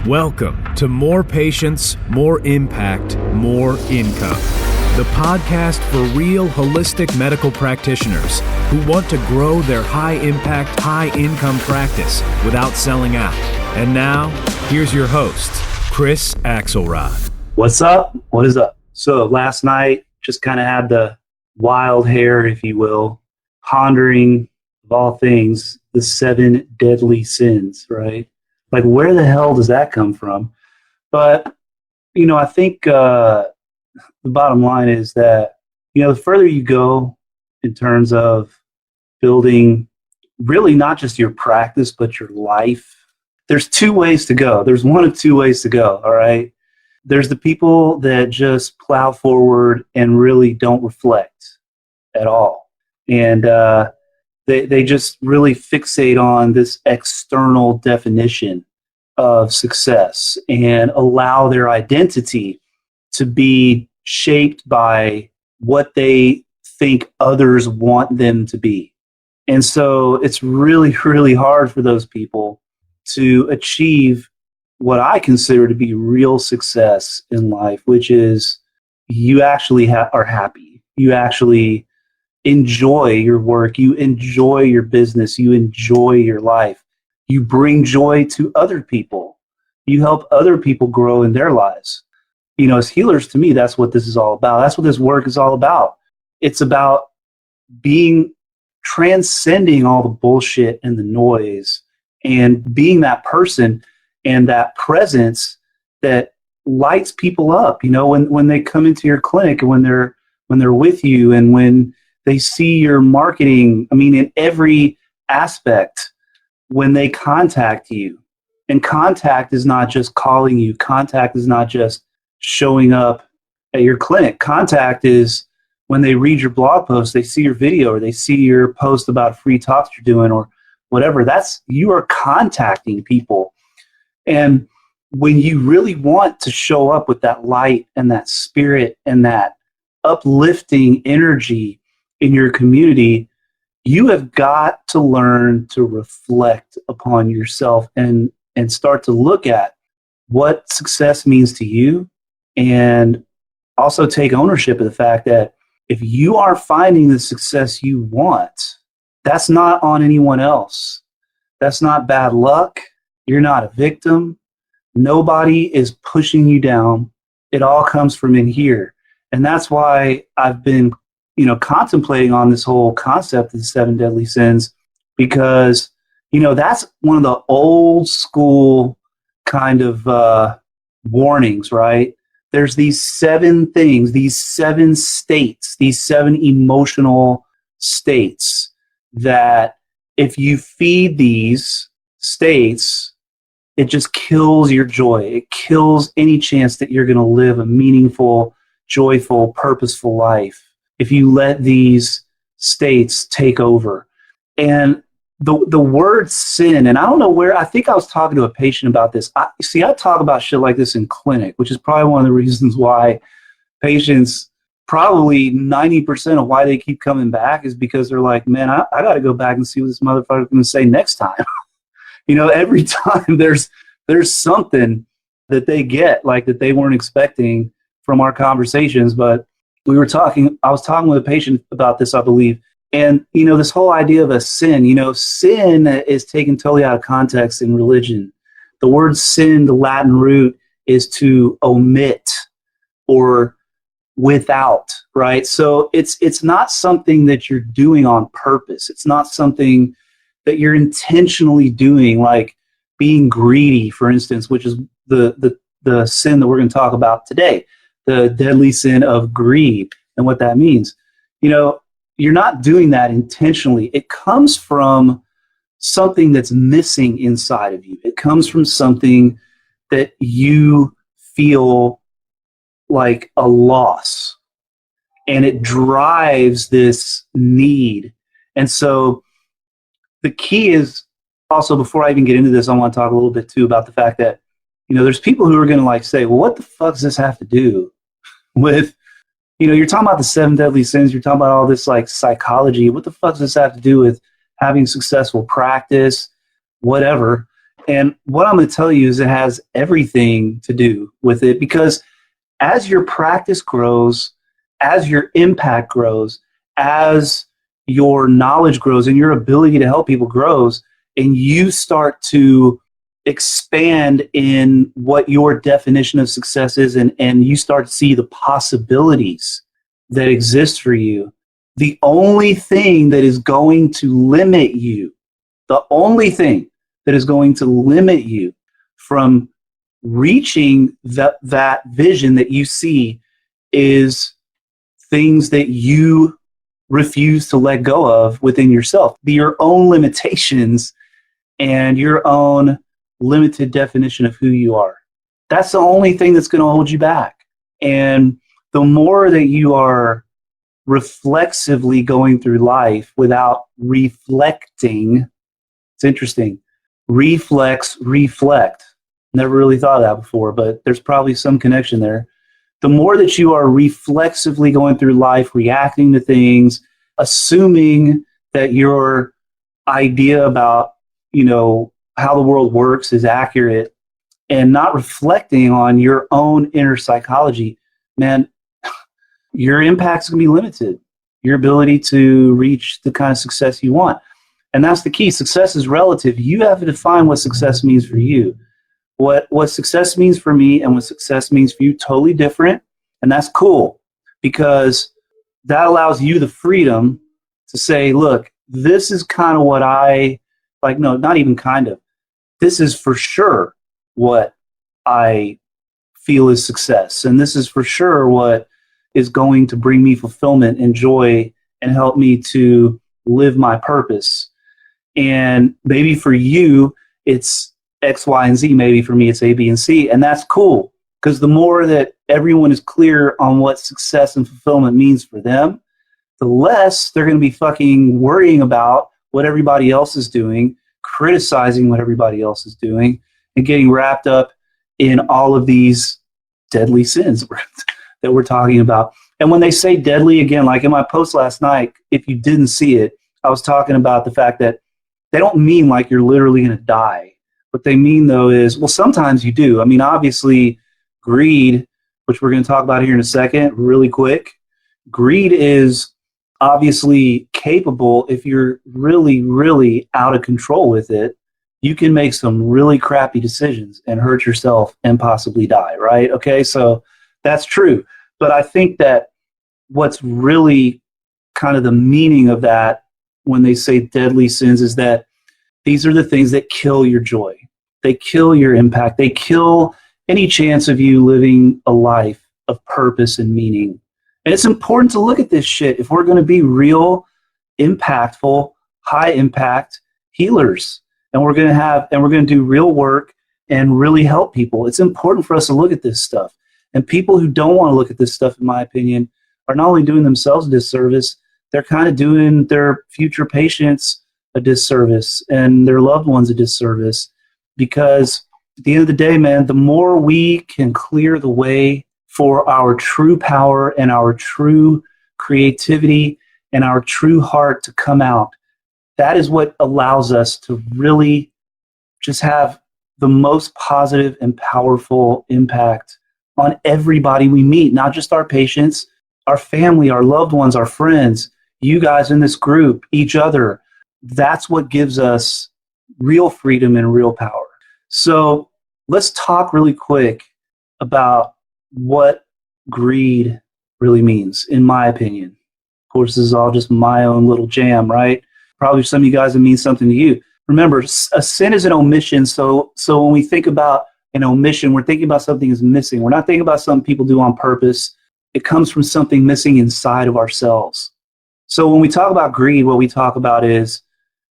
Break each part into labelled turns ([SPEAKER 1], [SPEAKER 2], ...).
[SPEAKER 1] Welcome to More Patients, More Impact, More Income, the podcast for real holistic medical practitioners who want to grow their high-impact, high-income practice without selling out. And now, here's your host, Chris Axelrad.
[SPEAKER 2] What's up? What is up? So last night, just kind of had the wild hair, if you will, pondering, of all things, the 7 deadly sins, right? Like, where the hell does that come from? But, I think the bottom line is that, the further you go in terms of building really not just your practice, but your life, there's 2 ways to go. There's one of 2 ways to go, all right? There's the people that just plow forward and really don't reflect at all. And they just really fixate on this external definition of success and allow their identity to be shaped by what they think others want them to be. And so it's really, really hard for those people to achieve what I consider to be real success in life, which is you actually are happy. You actually enjoy your work. You enjoy your business. You enjoy your life. You bring joy to other people. You help other people grow in their lives. As healers, to me, that's what this is all about. That's what this work is all about. It's about transcending all the bullshit and the noise and being that person and that presence that lights people up, when they come into your clinic and when they're with you and when they see your marketing, in every aspect, when they contact you. And contact is not just calling you. Contact is not just showing up at your clinic. Contact is when they read your blog post, they see your video, or they see your post about free talks you're doing, or whatever. You are contacting people. And when you really want to show up with that light and that spirit and that uplifting energy in your community, you have got to learn to reflect upon yourself and start to look at what success means to you, and also take ownership of the fact that if you are finding the success you want, that's not on anyone else. That's not bad luck. You're not a victim. Nobody is pushing you down. It all comes from in here. And that's why I've been, contemplating on this whole concept of the 7 deadly sins, because, that's one of the old school kind of warnings, right? There's these 7 things, these 7 states, these 7 emotional states that if you feed these states, it just kills your joy. It kills any chance that you're going to live a meaningful, joyful, purposeful life if you let these states take over. And the word sin, and I don't know where, I think I was talking to a patient about this. I talk about shit like this in clinic, which is probably one of the reasons why patients, probably 90% of why they keep coming back is because they're like, man, I got to go back and see what this motherfucker is going to say next time. Every time there's something that they get, like, that they weren't expecting from our conversations. But I was talking with a patient about this, I believe. And, this whole idea of a sin, sin is taken totally out of context in religion. The word sin, the Latin root, is to omit or without, right? So it's not something that you're doing on purpose. It's not something that you're intentionally doing, like being greedy, for instance, which is the sin that we're going to talk about today, the deadly sin of greed and what that means. You're not doing that intentionally. It comes from something that's missing inside of you. It comes from something that you feel like a loss, and it drives this need. And so the key is also, before I even get into this, I want to talk a little bit too about the fact that, there's people who are going to say, well, what the fuck does this have to do with, you're talking about the 7 deadly sins. You're talking about all this psychology. What the fuck does this have to do with having successful practice, whatever? And what I'm going to tell you is it has everything to do with it, because as your practice grows, as your impact grows, as your knowledge grows and your ability to help people grows, and you start to expand in what your definition of success is, and you start to see the possibilities that exist for you, the only thing that is going to limit you, the only thing that is going to limit you from reaching that vision that you see is things that you refuse to let go of within yourself, your own limitations and your own limited definition of who you are. That's the only thing that's going to hold you back. And the more that you are reflexively going through life without reflecting, it's interesting. Reflect. Never really thought of that before, but there's probably some connection there. The more that you are reflexively going through life, reacting to things, assuming that your idea about, how the world works is accurate, and not reflecting on your own inner psychology, man, your impact's going to be limited. Your ability to reach the kind of success you want. And that's the key. Success is relative. You have to define what success means for you. What success means for me and what success means for you, totally different. And that's cool, because that allows you the freedom to say, look, this is kind of what I like. No, not even kind of. This is for sure what I feel is success. And this is for sure what is going to bring me fulfillment and joy and help me to live my purpose. And maybe for you, it's X, Y, and Z. Maybe for me, it's A, B, and C. And that's cool, because the more that everyone is clear on what success and fulfillment means for them, the less they're going to be fucking worrying about what everybody else is doing, criticizing what everybody else is doing, and getting wrapped up in all of these deadly sins that we're talking about. And when they say deadly, again, like in my post last night, if you didn't see it, I was talking about the fact that they don't mean like you're literally going to die. What they mean, though, is, well, sometimes you do. I mean, obviously, greed, which we're going to talk about here in a second, really quick. Greed is obviously capable, if you're really, really out of control with it, you can make some really crappy decisions and hurt yourself and possibly die, right? Okay, so that's true. But I think that what's really kind of the meaning of that when they say deadly sins is that these are the things that kill your joy. They kill your impact. They kill any chance of you living a life of purpose and meaning. And it's important to look at this shit if we're going to be real, impactful, high impact healers. And we're going to do real work and really help people. It's important for us to look at this stuff. And people who don't want to look at this stuff, in my opinion, are not only doing themselves a disservice, they're kind of doing their future patients a disservice and their loved ones a disservice. Because at the end of the day, man, the more we can clear the way for our true power and our true creativity and our true heart to come out, that is what allows us to really just have the most positive and powerful impact on everybody we meet, not just our patients, our family, our loved ones, our friends, you guys in this group, each other. That's what gives us real freedom and real power. So let's talk really quick about what greed really means, in my opinion. Of course, this is all just my own little jam, right? Probably some of you guys, it means something to you. Remember, a sin is an omission. So when we think about an omission, we're thinking about something is missing. We're not thinking about something people do on purpose. It comes from something missing inside of ourselves. So when we talk about greed, what we talk about is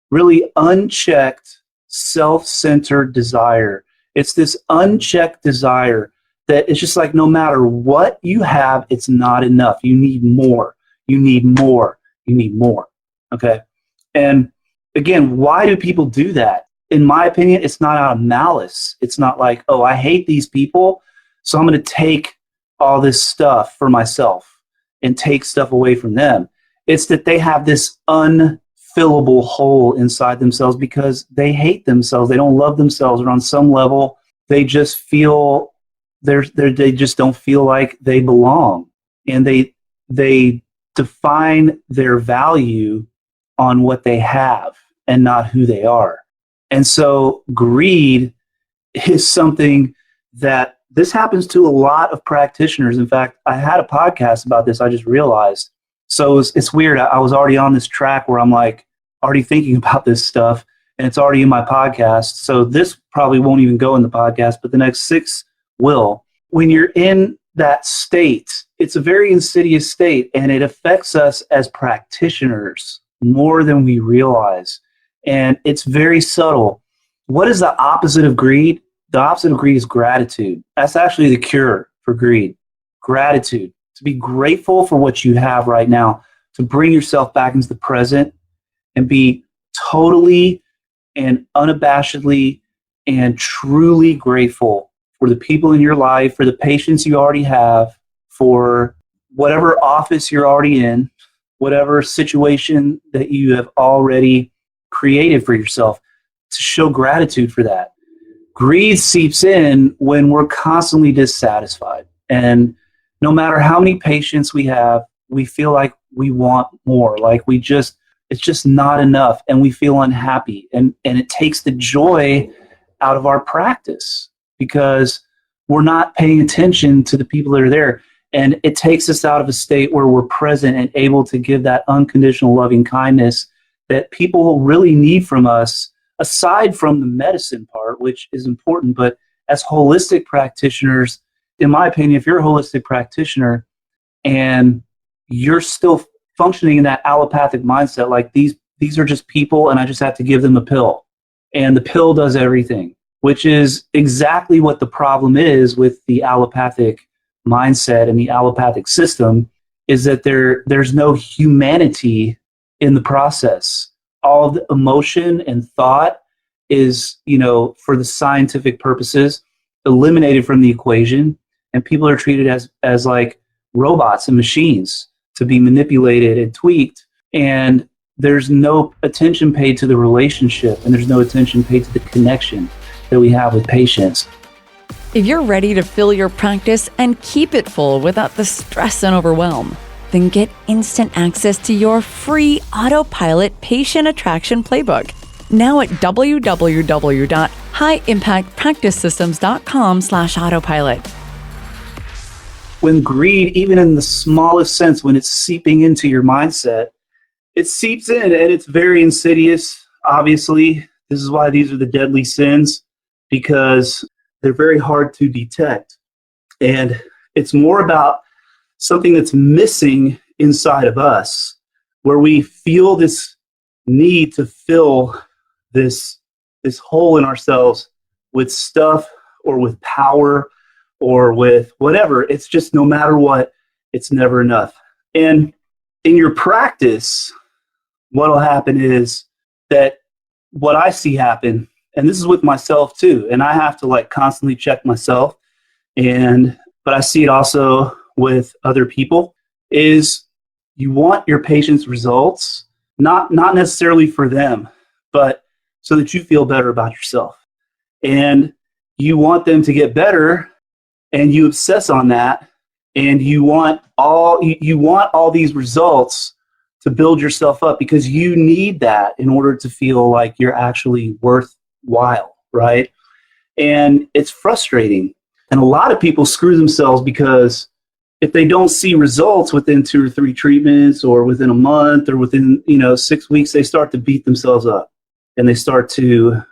[SPEAKER 2] really unchecked, self-centered desire. It's this unchecked desire that it's just like no matter what you have, it's not enough. You need more. You need more. You need more. Okay? And again, why do people do that? In my opinion, it's not out of malice. It's not like, oh, I hate these people, so I'm going to take all this stuff for myself and take stuff away from them. It's that they have this unfillable hole inside themselves because they hate themselves. They don't love themselves, or on some level, they just feel they just don't feel like they belong, and they define their value on what they have and not who they are. And so greed is something that this happens to a lot of practitioners. In fact, I had a podcast about this, I just realized. So it's weird. I was already on this track where I'm like already thinking about this stuff, and it's already in my podcast. So this probably won't even go in the podcast, but the next 6 will. When you're in that state, it's a very insidious state, and it affects us as practitioners more than we realize. And it's very subtle. What is the opposite of greed? The opposite of greed is gratitude. That's actually the cure for greed. Gratitude. To be grateful for what you have right now, to bring yourself back into the present and be totally and unabashedly and truly grateful for the people in your life, for the patients you already have, for whatever office you're already in, whatever situation that you have already created for yourself, to show gratitude for that. Greed seeps in when we're constantly dissatisfied. And no matter how many patients we have, we feel like we want more, like it's just not enough, and we feel unhappy. And it takes the joy out of our practice because we're not paying attention to the people that are there. And it takes us out of a state where we're present and able to give that unconditional loving kindness that people really need from us, aside from the medicine part, which is important. But as holistic practitioners, in my opinion, if you're a holistic practitioner and you're still functioning in that allopathic mindset, like these are just people and I just have to give them a pill, and the pill does everything, which is exactly what the problem is with the allopathic mindset and the allopathic system, is that there's no humanity in the process. All the emotion and thought is, for the scientific purposes, eliminated from the equation, and people are treated as like robots and machines to be manipulated and tweaked, and there's no attention paid to the relationship, and there's no attention paid to the connection that we have with patients.
[SPEAKER 3] If you're ready to fill your practice and keep it full without the stress and overwhelm, then get instant access to your free autopilot patient attraction playbook. Now at www.highimpactpracticesystems.com/autopilot.
[SPEAKER 2] When greed, even in the smallest sense, when it's seeping into your mindset, it seeps in, and it's very insidious. Obviously, this is why these are the deadly sins, because they're very hard to detect. And it's more about something that's missing inside of us, where we feel this need to fill this hole in ourselves with stuff or with power or with whatever. It's just, no matter what, it's never enough. And in your practice, what'll happen is that what I see happen, and this is with myself too, and I have to constantly check myself, but I see it also with other people, is you want your patients' results, not necessarily for them, but so that you feel better about yourself. And you want them to get better, and you obsess on that, and you want all these results to build yourself up, because you need that in order to feel like you're actually worthwhile, right? And it's frustrating. And a lot of people screw themselves because if they don't see results within 2 or 3 treatments, or within a month, or within 6 weeks, they start to beat themselves up, and they start to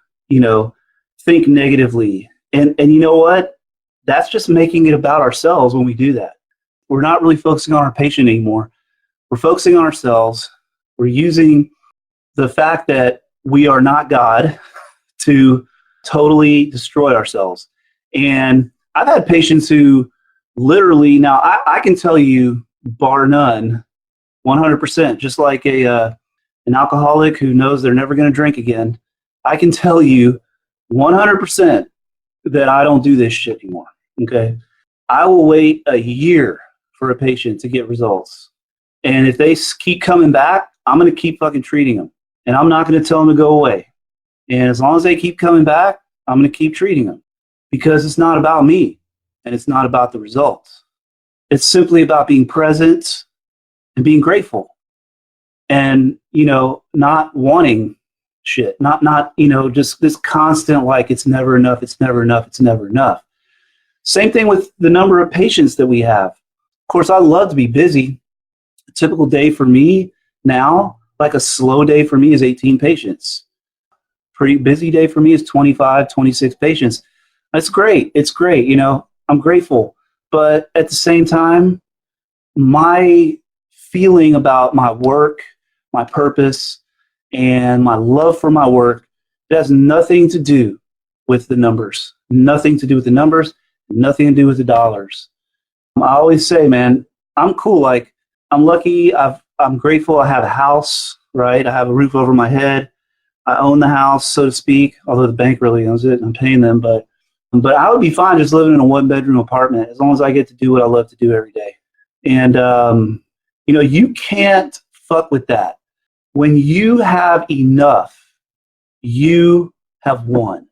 [SPEAKER 2] think negatively. And you know what? That's just making it about ourselves when we do that. We're not really focusing on our patient anymore. We're focusing on ourselves. We're using the fact that we are not God to totally destroy ourselves. And I've had patients who literally, now I can tell you, bar none, 100%, just like an alcoholic who knows they're never going to drink again, I can tell you 100% that I don't do this shit anymore. Okay, I will wait a year for a patient to get results, and if they keep coming back, I'm going to keep fucking treating them. and I'm not going to tell them to go away. And as long as they keep coming back, I'm going to keep treating them, because it's not about me and it's not about the results. It's simply about being present and being grateful and, not wanting shit, not, just this constant, like, it's never enough, it's never enough, it's never enough. Same thing with the number of patients that we have. Of course, I love to be busy. A typical day for me now, like a slow day for me, is 18 patients. Pretty busy day for me is 25, 26 patients. That's great. It's great. I'm grateful. But at the same time, my feeling about my work, my purpose, and my love for my work, it has nothing to do with the numbers. Nothing to do with the numbers. Nothing to do with the dollars. I always say, man, I'm cool. Like, I'm lucky. I'm grateful. I have a house, right? I have a roof over my head. I own the house, so to speak, although the bank really owns it. I'm paying them, but I would be fine just living in a 1-bedroom apartment as long as I get to do what I love to do every day. And, you can't fuck with that. When you have enough, you have won.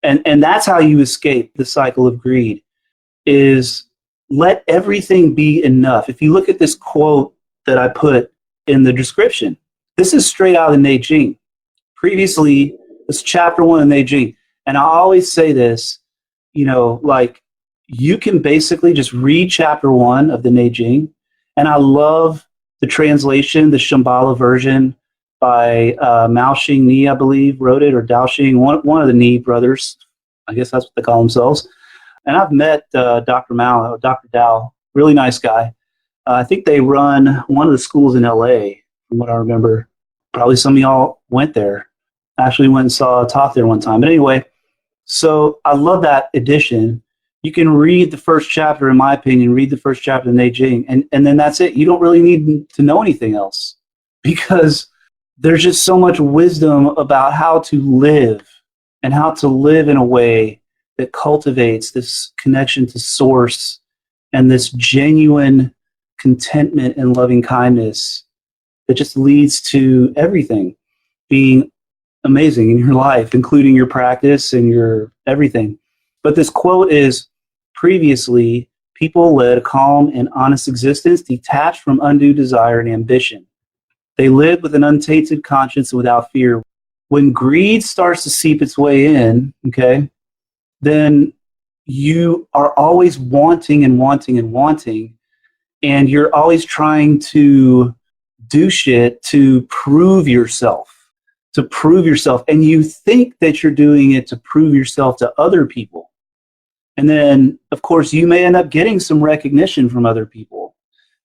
[SPEAKER 2] And that's how you escape the cycle of greed, is let everything be enough. If you look at this quote that I put in the description, this is straight out of the Neijing. Previously, it's chapter 1 of Neijing. And I always say this, like, you can basically just read chapter 1 of the Neijing. And I love the translation, the Shambhala version by Mao Xing Ni, I believe, wrote it, or Dao Xing, one of the Ni brothers. I guess that's what they call themselves. And I've met Dr. Mao, Dr. Dao, really nice guy. I think they run one of the schools in LA, from what I remember. Probably some of y'all went there. Actually went and saw a talk there one time. But anyway, so I love that edition. You can read the first chapter, in my opinion, read the first chapter of Neijing, and then that's it. You don't really need to know anything else, because there's just so much wisdom about how to live, and how to live in a way that cultivates this connection to source and this genuine contentment and loving kindness that just leads to everything being amazing in your life, including your practice and your everything. But this quote is, previously, people led a calm and honest existence, detached from undue desire and ambition. They lived with an untainted conscience and without fear. When greed starts to seep its way in, okay, then you are always wanting and wanting and wanting, and you're always trying to do shit to prove yourself, and you think that you're doing it to prove yourself to other people. And then, of course, you may end up getting some recognition from other people.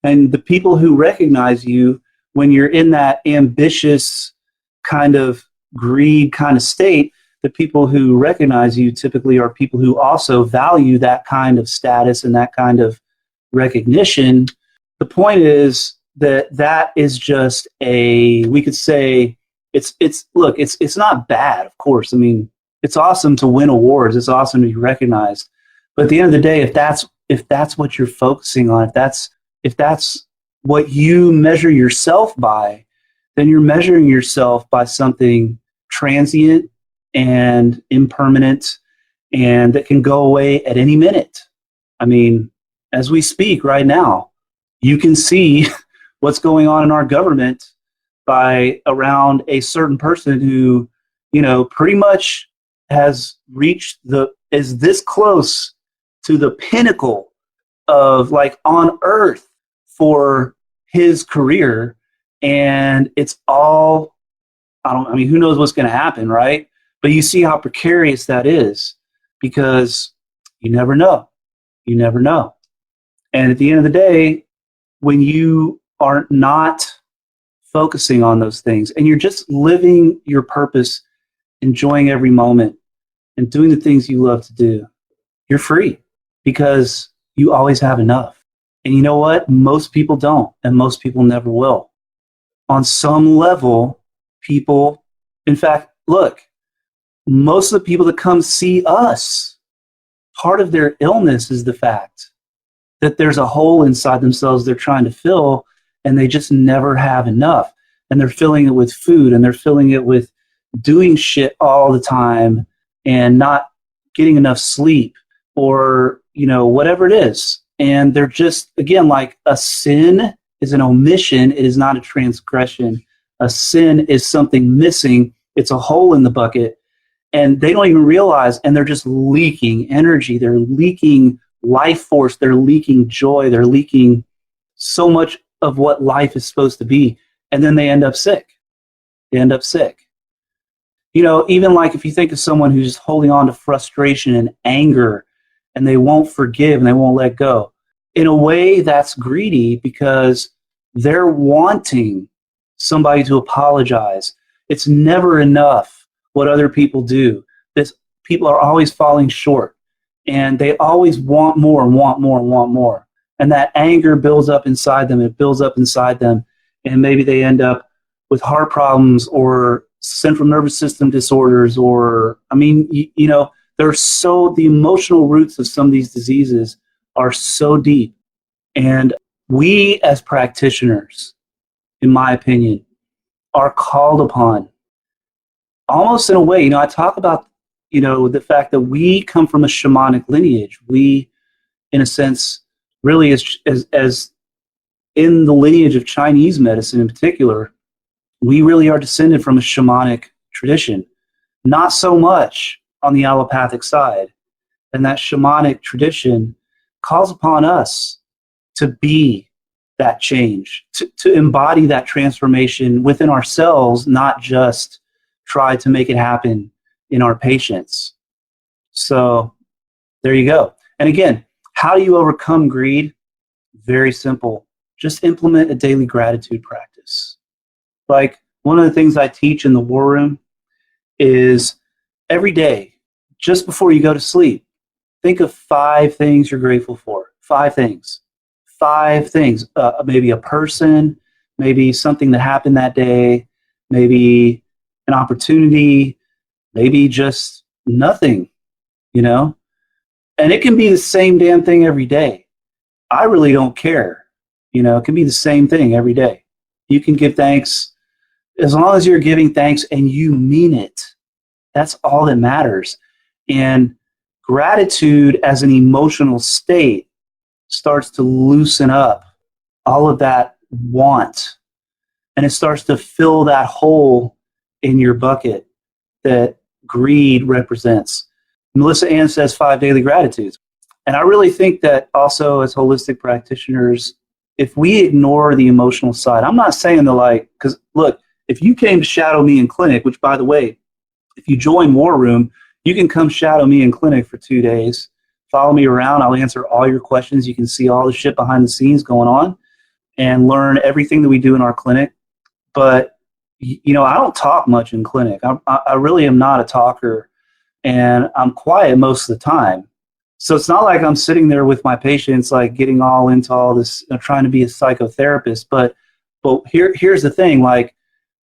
[SPEAKER 2] And the people who recognize you when you're in that ambitious kind of greed kind of state, the people who recognize you typically are people who also value that kind of status and that kind of recognition. The point is that is just we could say it's not bad, of course. I mean, it's awesome to win awards. It's awesome to be recognized. But at the end of the day, if that's what you're focusing on, if that's what you measure yourself by, then you're measuring yourself by something transient and impermanent and that can go away at any minute. I mean, as we speak right now, you can see what's going on in our government by around a certain person who, pretty much has reached is this close to the pinnacle of, like, on earth for his career. And it's all, who knows what's going to happen, right? But you see how precarious that is, because you never know. You never know. And at the end of the day, when you are not focusing on those things and you're just living your purpose, enjoying every moment and doing the things you love to do, you're free, because you always have enough. And you know what? Most people don't, and most people never will. On some level, people, in fact, look, most of the people that come see us, part of their illness is the fact that there's a hole inside themselves they're trying to fill, and they just never have enough. and they're filling it with food, and they're filling it with doing shit all the time and not getting enough sleep, or, whatever it is. And they're just, again, like, a sin is an omission. It is not a transgression. A sin is something missing. It's a hole in the bucket. And they don't even realize, and they're just leaking energy. They're leaking life force. They're leaking joy. They're leaking so much of what life is supposed to be. And then they end up sick. Even like if you think of someone who's holding on to frustration and anger, and they won't forgive and they won't let go. In a way, that's greedy, because they're wanting somebody to apologize. It's never enough what other people do. People are always falling short, and they always want more and want more and want more. And that anger builds up inside them. It builds up inside them, and maybe they end up with heart problems or central nervous system disorders, or, the emotional roots of some of these diseases are so deep. And we as practitioners, in my opinion, are called upon, almost in a way, I talk about, the fact that we come from a shamanic lineage. We, in a sense, really as in the lineage of Chinese medicine in particular, we really are descended from a shamanic tradition. Not so much on the allopathic side. And that shamanic tradition calls upon us to be that change, to embody that transformation within ourselves, not just try to make it happen in our patients. So there you go. And again, how do you overcome greed? Very simple. Just implement a daily gratitude practice. Like, one of the things I teach in the war room is every day, just before you go to sleep, think of 5 things you're grateful for. 5 things. 5 things. Maybe a person, maybe something that happened that day, maybe an opportunity, maybe just nothing, And it can be the same damn thing every day. I really don't care. It can be the same thing every day. You can give thanks as long as you're giving thanks and you mean it. That's all that matters. And gratitude as an emotional state starts to loosen up all of that want. And it starts to fill that hole in your bucket that greed represents. Melissa Ann says 5 daily gratitudes. And I really think that also as holistic practitioners, if we ignore the emotional side, I'm not saying because look, if you came to shadow me in clinic, which by the way, if you join War Room, you can come shadow me in clinic for 2 days. Follow me around. I'll answer all your questions. You can see all the shit behind the scenes going on and learn everything that we do in our clinic. But, I don't talk much in clinic. I really am not a talker, and I'm quiet most of the time. So it's not like I'm sitting there with my patients, like getting all into all this, trying to be a psychotherapist. But here's the thing, like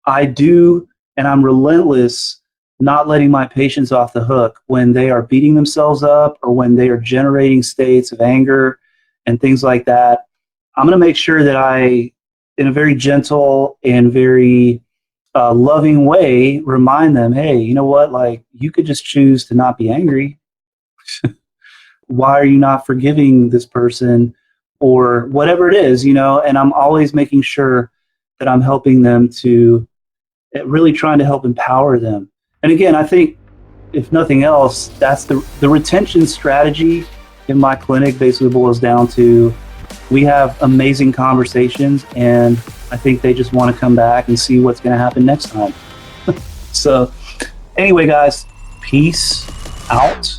[SPEAKER 2] I do, and I'm relentless, not letting my patients off the hook when they are beating themselves up or when they are generating states of anger and things like that. I'm going to make sure that I, in a very gentle and very loving way, remind them, hey, you know what? Like, you could just choose to not be angry. Why are you not forgiving this person or whatever it is, And I'm always making sure that I'm helping them to really trying to help empower them. And again, I think if nothing else, that's the retention strategy in my clinic basically boils down to we have amazing conversations, and I think they just want to come back and see what's going to happen next time. So anyway, guys, peace out.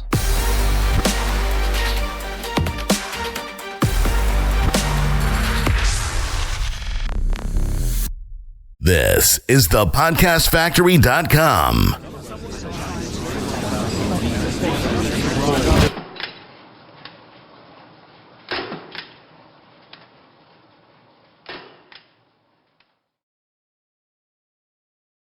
[SPEAKER 4] This is thepodcastfactory.com.